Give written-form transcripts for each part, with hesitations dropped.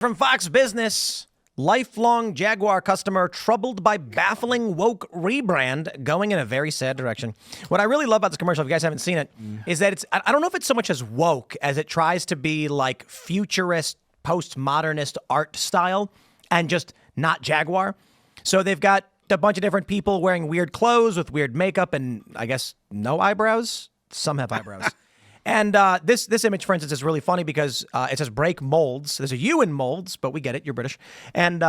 From Fox Business, lifelong Jaguar customer troubled by baffling woke rebrand going in a very sad direction. What I really love about this commercial, if you guys haven't seen it, is that it's, I don't know if it's so much as woke as it tries to be like futurist, postmodernist art style and just not Jaguar. So they've got a bunch of different people wearing weird clothes with weird makeup and I guess no eyebrows. Some have eyebrows. And this image, for instance, is really funny because it says break molds. There's a U in molds, but we get it. You're British. And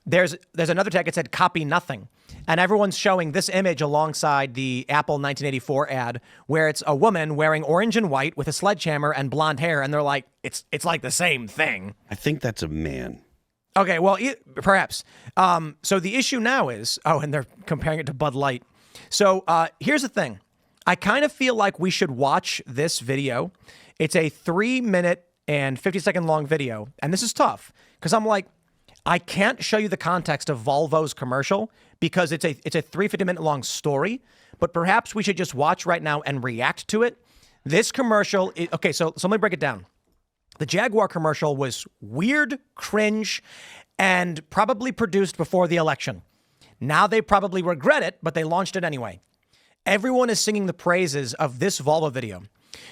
there's another tag that said copy nothing. And everyone's showing this image alongside the Apple 1984 ad where it's a woman wearing orange and white with a sledgehammer and blonde hair. And they're like, it's like the same thing. I think that's a man. Okay, well, perhaps. So the issue now is, and they're comparing it to Bud Light. So here's the thing. I kind of feel like we should watch this video. It's a 3-minute and 50-second long video. And this is tough because I'm like, I can't show you the context of Volvo's commercial because it's a 350-minute long story. But perhaps we should just watch right now and react to it. This commercial, okay, so let me break it down. The Jaguar commercial was weird, cringe, and probably produced before the election. Now they probably regret it, but they launched it anyway. Everyone is singing the praises of this Volvo video.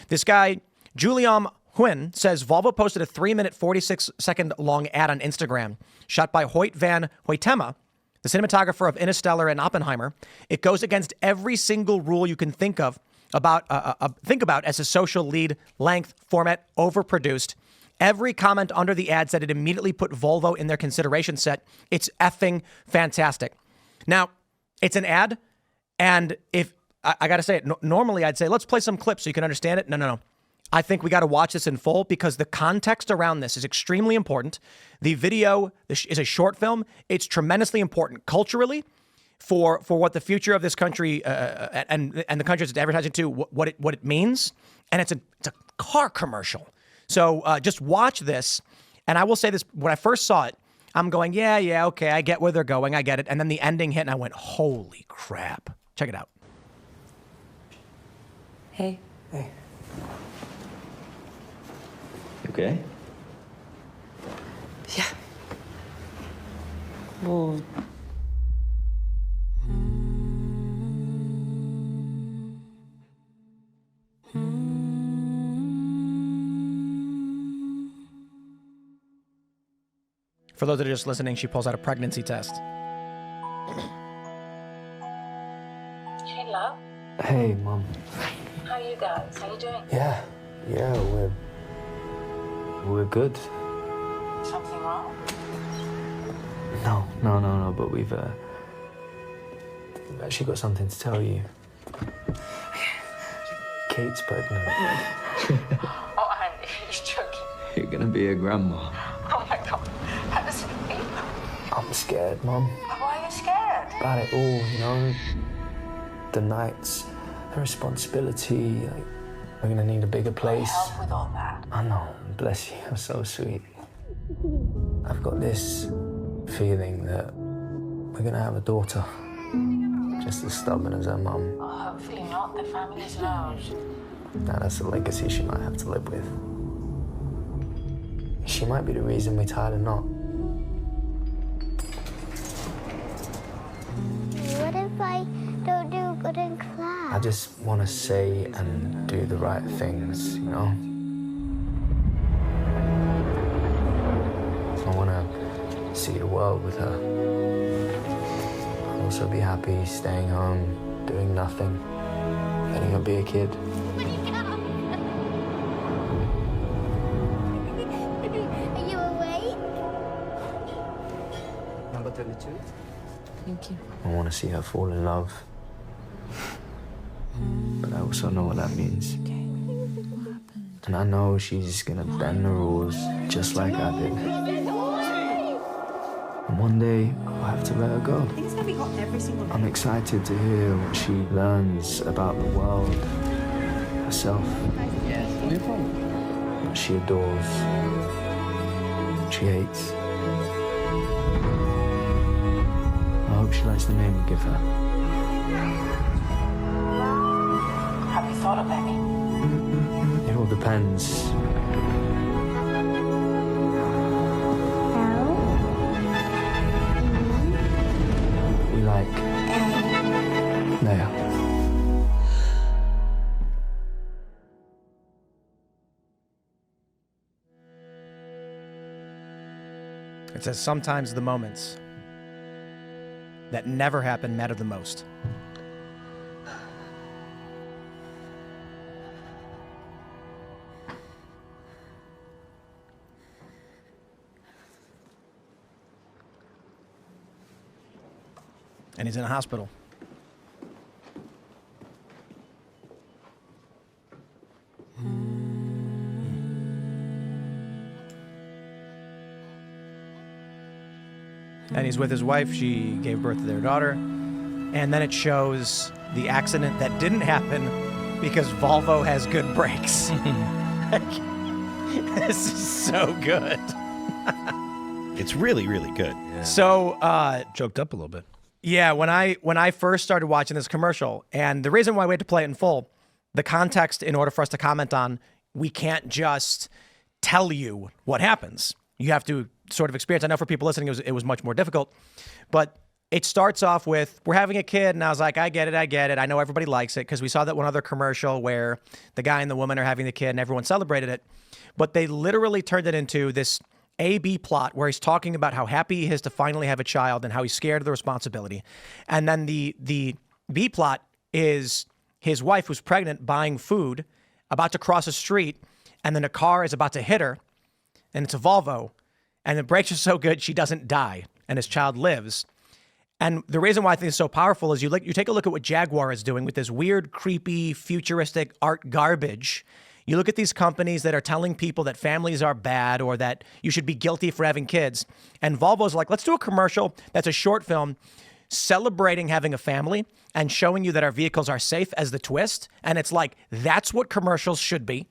This guy, Julian Huynh, says Volvo posted a 3-minute, 46-second long ad on Instagram shot by Hoyt van Hoytema, the cinematographer of Interstellar and Oppenheimer. It goes against every single rule you can think about as a social lead, length, format, overproduced. Every comment under the ad said it immediately put Volvo in their consideration set. It's effing fantastic. Now, it's an ad, and if I got to say it, normally I'd say, let's play some clips so you can understand it. No. I think we got to watch this in full because the context around this is extremely important. The video is a short film. It's tremendously important culturally for what the future of this country and the countries it's advertising to, what it means. And it's a car commercial. So just watch this. And I will say this, when I first saw it, I'm going, yeah, okay, I get where they're going. I get it. And then the ending hit and I went, holy crap. Check it out. Hey. Hey. You okay? Yeah. Well... For those that are just listening, she pulls out a pregnancy test. Hey, love. Hey, Mom. How are you guys? How you doing? Yeah, we're good. Something wrong? No, but we've actually got something to tell you. Kate's pregnant. Oh, Andy, you're joking. You're gonna be a grandma. Oh my God. How does it feel? I'm scared, Mom. Why are you scared? About it all, you know? The nights, the responsibility, like, we're gonna need a bigger place. Help with all that. I know, bless you, you're so sweet. I've got this feeling that we're gonna have a daughter. Just as stubborn as her mum. Oh, hopefully not. The family's large. Now that's a legacy she might have to live with. She might be the reason we tied a knot. What if I don't do good in class? I just want to say and do the right things, you know? I want to see the world with her. I'll also be happy staying home, doing nothing, letting her be a kid. Are you awake? Number 32. Thank you. I want to see her fall in love. But I also know what that means. Okay. What happened? And I know she's gonna bend the rules just like I did. And one day, I'll have to let her go. It's gonna be hot every single day. I'm excited to hear what she learns about the world, herself, what she adores, what she hates. I hope she likes the name we give her. Have you thought of any? It all depends. It says, sometimes the moments that never happen matter the most. And he's in a hospital. And he's with his wife. She gave birth to their daughter. And then it shows the accident that didn't happen because Volvo has good brakes. This is so good. It's really, really good. So, choked up a little bit. yeah, when I first started watching this commercial, and the reason why we had to play it in full, the context in order for us to comment on, we can't just tell you what happens. You have to sort of experience. I know for people listening, it was much more difficult, but it starts off with, we're having a kid, and I was like, I get it. I know everybody likes it, because we saw that one other commercial where the guy and the woman are having the kid, and everyone celebrated it, but they literally turned it into this A-B plot where he's talking about how happy he is to finally have a child and how he's scared of the responsibility. And then the B plot is his wife, who's pregnant, buying food, about to cross a street, and then a car is about to hit her, and it's a Volvo, and the brakes are so good she doesn't die, and his child lives. And the reason why I think it's so powerful is you take a look at what Jaguar is doing with this weird, creepy, futuristic art garbage. You look at these companies that are telling people that families are bad or that you should be guilty for having kids. And Volvo's like, let's do a commercial that's a short film celebrating having a family and showing you that our vehicles are safe as the twist. And it's like, that's what commercials should be.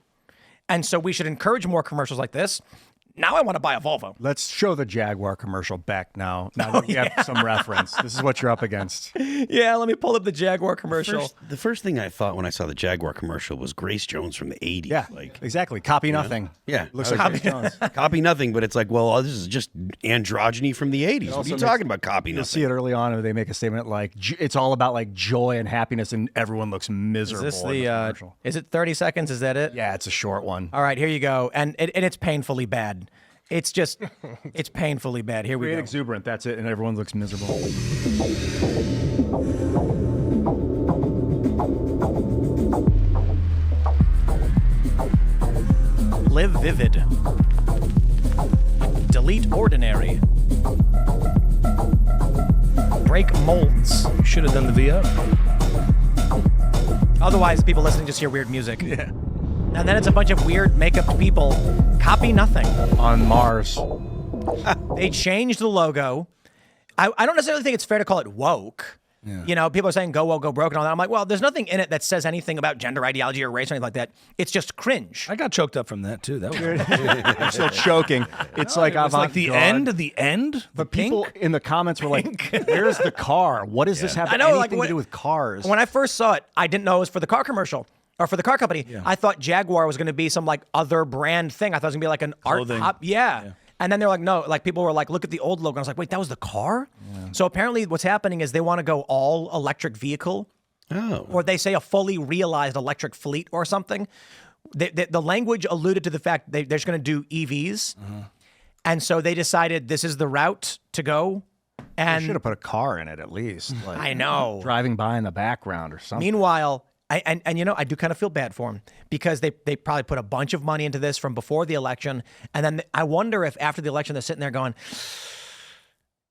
And so we should encourage more commercials like this. Now I want to buy a Volvo. Let's show the Jaguar commercial back now. Now that we have some reference. This is what you're up against. Yeah, let me pull up the Jaguar commercial. The first thing I thought when I saw the Jaguar commercial was Grace Jones from the 80s. Yeah, exactly. Copy nothing. Yeah. Looks like Grace Jones. Copy nothing, but it's like, well, this is just androgyny from the 80s. What are you talking about copy You'll nothing? see it early on, and they make a statement like, it's all about like joy and happiness, and everyone looks miserable. Is this in this the, commercial. is it 30 seconds? Is that it? Yeah, it's a short one. All right, here you go. And it's painfully bad. It's just, it's painfully bad. Here we Create go. exuberant, that's it, and everyone looks miserable. Live vivid. Delete ordinary. Break molds. You should have done the VO. Otherwise, people listening just hear weird music. Yeah. And then it's a bunch of weird makeup people. Copy nothing. On Mars. They changed the logo. I don't necessarily think it's fair to call it woke. Yeah. You know, people are saying go woke, go broke and all that. I'm like, well, there's nothing in it that says anything about gender ideology or race or anything like that. It's just cringe. I got choked up from that too. That was You're still choking. It's like it's like the end. The end. But people in the comments were like, "Where's the car? What does this have anything to do with cars?" When I first saw it, I didn't know it was for the car commercial or for the car company. Yeah. I thought Jaguar was going to be some like other brand thing. I thought it was going to be like an Clothing. art pop. Yeah. And then they're like, no, like people were like, look at the old logo. And I was like, wait, that was the car? Yeah. So apparently what's happening is they want to go all electric vehicle. Oh. Or they say a fully realized electric fleet or something. The language alluded to the fact they're just going to do EVs. And so they decided this is the route to go. And they should have put a car in it at least. Like, I know. Driving by in the background or something. Meanwhile, and you know, I do kind of feel bad for him because they probably put a bunch of money into this from before the election. And then I wonder if after the election, they're sitting there going,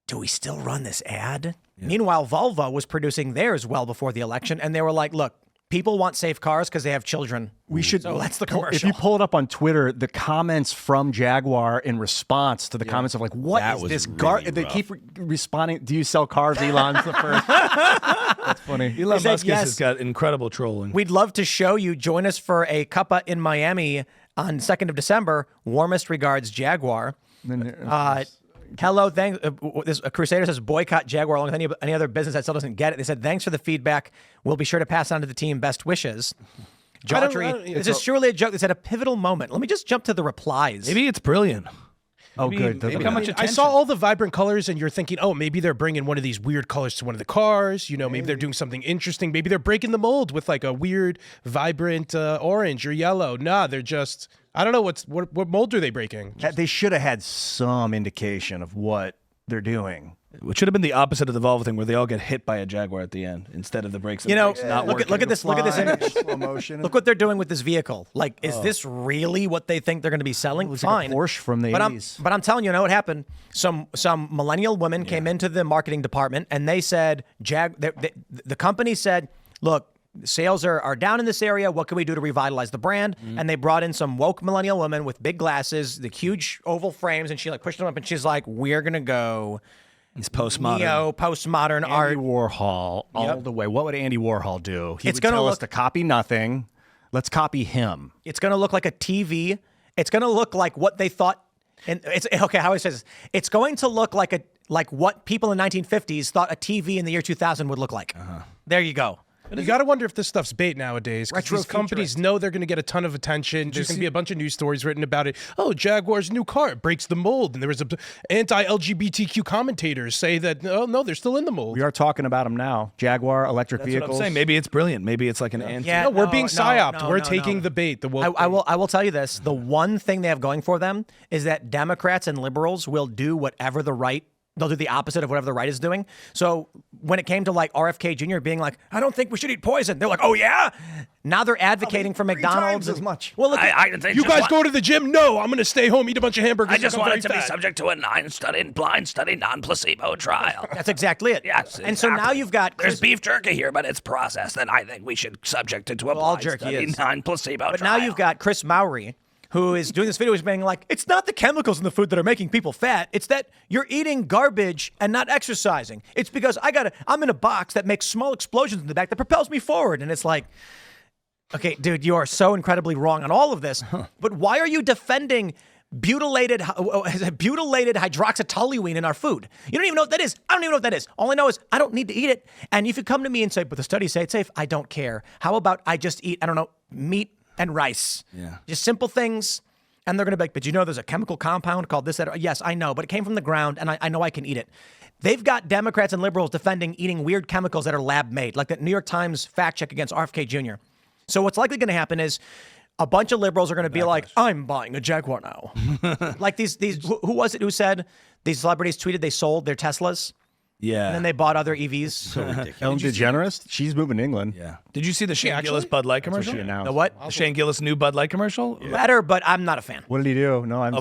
do we still run this ad? Yeah. Meanwhile, Volvo was producing theirs well before the election. And they were like, look, people want safe cars because they have children. We should. So that's the commercial. If you pull it up on Twitter, the comments from Jaguar in response to the comments of like, what that is was this really car? rough. They keep responding. Do you sell cars? Elon's the first. That's funny. Elon said, Musk has got incredible trolling. We'd love to show you. Join us for a cuppa in Miami on 2nd of December. Warmest regards, Jaguar. Hello, thanks. This Crusader says boycott Jaguar along with any other business that still doesn't get it. They said thanks for the feedback. We'll be sure to pass on to the team. Best wishes. Jawtree. This is surely a joke. They said a pivotal moment. Let me just jump to the replies. Maybe it's brilliant. Oh, good. Maybe how much I attention? saw all the vibrant colors, and you're thinking, oh, maybe they're bringing one of these weird colors to one of the cars. You know, maybe they're doing something interesting. Maybe they're breaking the mold with like a weird, vibrant orange or yellow. Nah, they're just, I don't know what mold are they breaking? They should have had some indication of what they're doing. It should have been the opposite of the Volvo thing, where they all get hit by a Jaguar at the end instead of the brakes. You know, not look at this image. Slow motion. Look what they're doing with this vehicle. Like, is this really what they think they're going to be selling? Looks Fine. like a Porsche from the 80s. But I'm telling you, know what happened? Some millennial women came into the marketing department and they said, the company said, look, sales are down in this area. What can we do to revitalize the brand? And they brought in some woke millennial women with big glasses, the huge oval frames, and she like pushed them up and she's like, we're going to go It's postmodern. Postmodern Andy art. Warhol all the way. What would Andy Warhol do? He It's would gonna tell us look- to copy nothing. Let's copy him. It's going to look like a TV. It's going to look like what they thought. And it's okay. How he says this. It's going to look like what people in the 1950s thought a TV in the year 2000 would look like. There you go. You got to wonder if this stuff's bait nowadays. Because these companies know they're going to get a ton of attention. There's going to be a bunch of news stories written about it. Oh, Jaguar's new car, it breaks the mold. And there was anti-LGBTQ commentators say that, oh, no, they're still in the mold. We are talking about them now. Jaguar, electric That's vehicles. what I'm saying. Maybe it's brilliant. Maybe it's like an anti. Yeah, No, we're being no, psyoped. no, we're no, taking no. the bait. The woke I will tell you this. The one thing they have going for them is that Democrats and liberals will do whatever the right, they'll do the opposite of whatever the right is doing. So when it came to like RFK Jr. being like, I don't think we should eat poison. They're like, oh yeah? Now they're advocating for McDonald's. as much. Well, look, You guys go to the gym? No, I'm going to stay home, eat a bunch of hamburgers. I just and want become it to very be fat. subject to a blind study, non-placebo trial. that's exactly it. Yes, And so now exactly. you've got There's beef jerky here, but it's processed, and I think we should subject it to a Well, all blind jerky study, is. non-placebo But trial. now you've got Chris Mowry, who is doing this video, is being like, it's not the chemicals in the food that are making people fat. It's that you're eating garbage and not exercising. It's because I'm in a box that makes small explosions in the back that propels me forward. And it's like, okay, dude, you are so incredibly wrong on all of this. But why are you defending butylated hydroxytoluene in our food? You don't even know what that is. I don't even know what that is. All I know is I don't need to eat it. And if you come to me and say, but the studies say it's safe, I don't care. How about I just eat, I don't know, meat and rice? Yeah. Just simple things. And they're going to be like, but you know there's a chemical compound called this, that. Yes, I know, but it came from the ground, and I know I can eat it. They've got Democrats and liberals defending eating weird chemicals that are lab made, like that New York Times fact check against RFK Jr. So what's likely going to happen is a bunch of liberals are going to be like, I'm buying a Jaguar now. Like these who was it who said these celebrities tweeted they sold their Teslas? Yeah. And then they bought other EVs. Ellen DeGeneres, she's moving to England. Yeah. Did you see the Shane Gillis Bud Light commercial? She announced. The what? The Shane Gillis new Bud Light commercial? Better, but I'm not a fan. What did he do? No, I'm.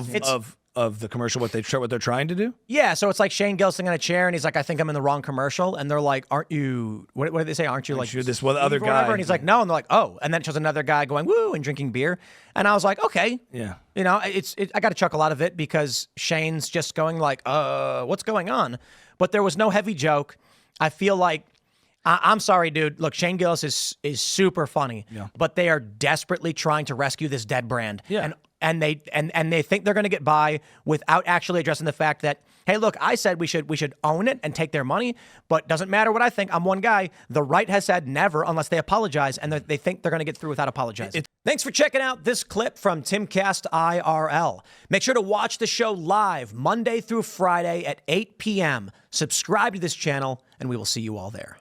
Of the commercial, what they're trying to do? Yeah, so it's like Shane Gillis sitting on a chair, and he's like, I think I'm in the wrong commercial. And they're like, aren't you, what did they say? Aren't you like you this other Steve or whatever? guy? And he's like, no. And they're like, oh. And then it shows another guy going, woo, and drinking beer. And I was like, okay. Yeah. You know, I got to chuckle out of it because Shane's just going like, what's going on? But there was no heavy joke. I feel like, I'm sorry, dude. Look, Shane Gillis is super funny, but they are desperately trying to rescue this dead brand. Yeah. And they think they're going to get by without actually addressing the fact that, hey, look, I said we should own it and take their money, but doesn't matter what I think. I'm one guy. The right has said never unless they apologize, and they think they're going to get through without apologizing. Thanks for checking out this clip from Timcast IRL. Make sure to watch the show live Monday through Friday at 8 p.m. Subscribe to this channel, and we will see you all there.